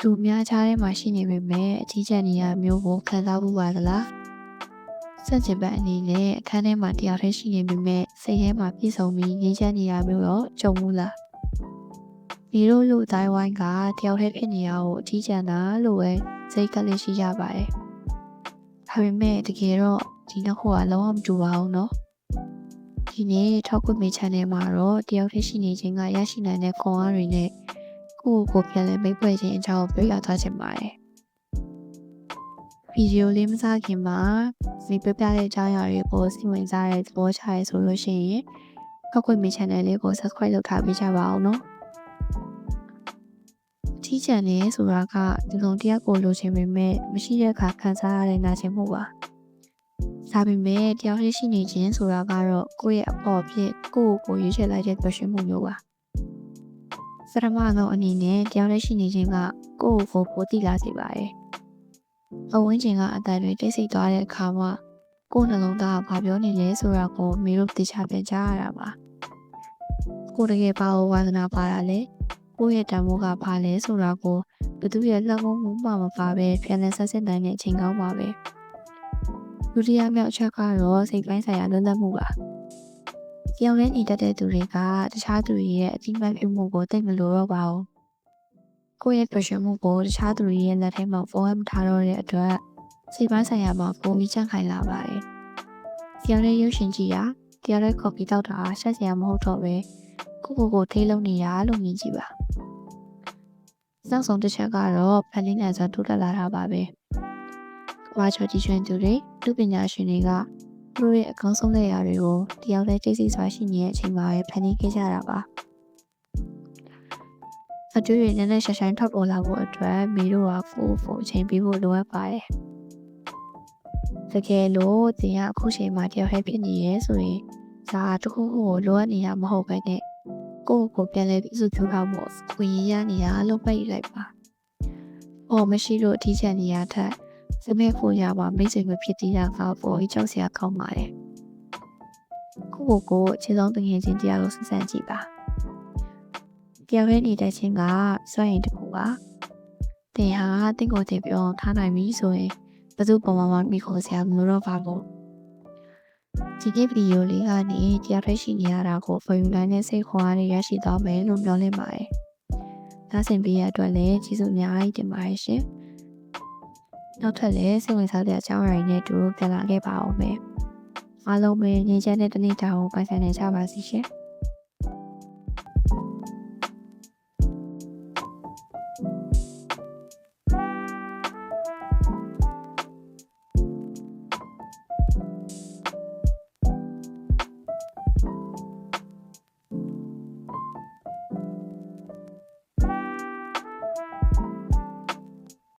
လူများခြားထဲမှာရှိနေပေမဲ့အကြီးကျယ်နေရမျိုးကိုခံစားမှုပါသလားစက်ချင်ပတ်အနေနဲ့အခန်းထဲမှာတယောက်တည်းရှိနေပေမဲ့စိတ်ထဲမှာပြည့်စုံပြီးငြိမ်းချမ်းနေရမျိုးတော့ကြုံဘူးလားဒီလိုလူအတိုင်းဝိုင်းကတယောက်တည်းဖြစ်နေရကိုအကြီးကျယ်တာလို့ပဲစိတ်ကလေးရှိကြပါတယ်ဒါပေမဲ့တကယ်တော့ဒီနှစ်ခုကလုံးဝမတူပါဘူးเนาะဒီနေ့ထောက်ကွေ့မေ channel မှာတော့တယောက်တည်းရှိနေခြင်းကရရှိနိုင်တဲ့ခွန်အားတွေနဲ့ကိုယ့်ကိုယ်ပြန်လဲမိတ်ဖွဲ့ခြင်းအကြောင်းပြောပြသွားချင်ပါတယ်ဗီဒီယိုလေးမစခင်မှာဒီပြပြတဲ့အကြောင်းအရာတွေကိုစိတ်ဝင်စားတဲ့သဘောချရဲဆိုလို့ရှိရင်ထောက်ကွေ့မေ channel လေးကို subscribe လုပ်ထားပေးကြပါအောင်เนาะဒီ channel ဆိုတာကဒီလိုတယောက်ကိုလိုချင်ပေမဲ့မရှိတဲ့အခါခံစားရတဲ့နာကျင်မှုပါဒါပေမဲ့တယောက်တည်းရှိနေခြင်းဆိုတာကတော့ကိုယ့်ရဲ့အဖို့အဖြစ်ကိုယ့်ကိုရွေးချယ်လိုက်တဲ့ပျော်ရွှင်မှုမျိုးပါပထမဆုံးအနေနဲ့တယောက်တည်းရှိနေခြင်းကကိုယ့်ကိုပိုသိလာစေပါတယ်အဝင်းကျင်ကအတန်တွေတိတ်ဆိတ်သွားတဲ့အခါမှာကိုယ်နှလုံးသားကဘာပြောနေလဲဆိုတာကိုမေတို့သိချပြန်ကြားရတာပါကိုယ်တကယ်ဘာဝဝါသနာပါတာလဲကိုယ့်ရဲ့တန်ဖိုးကဘာလဲဆိုတာကိုဘယ်သူရဲ့လှုပ်မှုမှမပါပဲပြန်လည်ဆက်စစ်နိုင်တဲ့အချိန်ကောင်းပါပဲဒုတိယမြောက်အချက်ကတော့စိတ်ပိုင်းဆိုင်ရာလွတ်လပ်မှုပါ။ကြောင်လဲနေတတ်တဲ့သူတွေကတခြားသူတွေရဲ့အတိအမှန်ပြုမှုကိုသိမလို့တော့ပါဘူး။ကိုယ့်ရဲ့ပျော်ရွှင်မှုကိုတခြားသူတွေရဲ့လက်ထဲမှာပေါ်မထားတော့တဲ့အတွက်စိတ်ပိုင်းဆိုင်ရာမှာပုံပြီးချန်ခိုင်လာပါတယ်။ကြောင်လဲရုပ်ရှင်ကြည့်တာတရားလဲကော်ဖီတောက်တာရှက်စရာမဟုတ်တော့ပဲကိုထိလုံးနေရလို့မြင်ကြည့်ပါ။နောက်ဆုံးတစ်ချက်ကတော့ဖန်တီးနိုင်စွာတိုးတက်လာတာပါပဲ။ဝါချော်တီချွင်သူတွေလူပညာရှင်တွေကသူတို့ရဲ့အကောင်းဆုံးလက်ရာတွေကိုတယောက်တည်းတိတ်ဆိတ်စွာရှိနေတဲ့အချိန်မှာပဲဖန်တီးခဲ့ကြတာပါအတူရနေတဲ့ရှာဆိုင်ထောက်ပေါ်လာဖို့အတွက်မိတို့ကကိုအချိန်ပေးဖို့လိုအပ်ပါတယ်တကယ်လို့တင်ရအခုချိန်မှာတယောက်တည်းဖြစ်နေရဲဆိုရင်ဒါတခုခုကိုလိုအပ်နေတာမဟုတ်ပဲနဲ့ကိုပြန်လဲပြုစုထူထောင်ဖို့ကိုရနေရလို့ပိတ်လိုက်ပါမရှိလို့ဒီချက်နေရထက်စမဲဖို့ရပါမိတ်ဆွေမဖြစ်သေးတာကပေါ်ပြီးကြောက်စရာကောင်းပါတယ်ကိုအခြေဆုံးတငယ်ချင်းတရားကိုဆက်ဆံကြည့်ပါတရားရဲနေတဲ့ချင်းကစွန့်ရင်တခုပါတင်ဟာတင့်ကိုတင်ပြောထားနိုင်ပြီဆိုရင်ဘယ်သူပုံမှန်မိခိုးစရာမလိုတော့ပါဘူးဒီဗီဒီယိုလေးကနေတရားရဲရှိနေရတာကိုဖော်ယူနိုင်တဲ့စိတ်ခွန်အားတွေရရှိသွားမယ်လို့ပြောလင်းပါတယ်ဒါဆင်ပေးရအတွက်လည်းကျေးဇူးအများကြီးတင်ပါတယ်ရှင်နောက်ထပ်လည်းစိတ်ဝင်စားတဲ့အကြောင်းအရာတွေနဲ့တူပြန်လာခဲ့ပါအောင်မယ်အားလုံးပဲငြိမ်းချမ်းတဲ့တနေ့တာကိုပိုင်ဆိုင်နေကြပါစီရှင်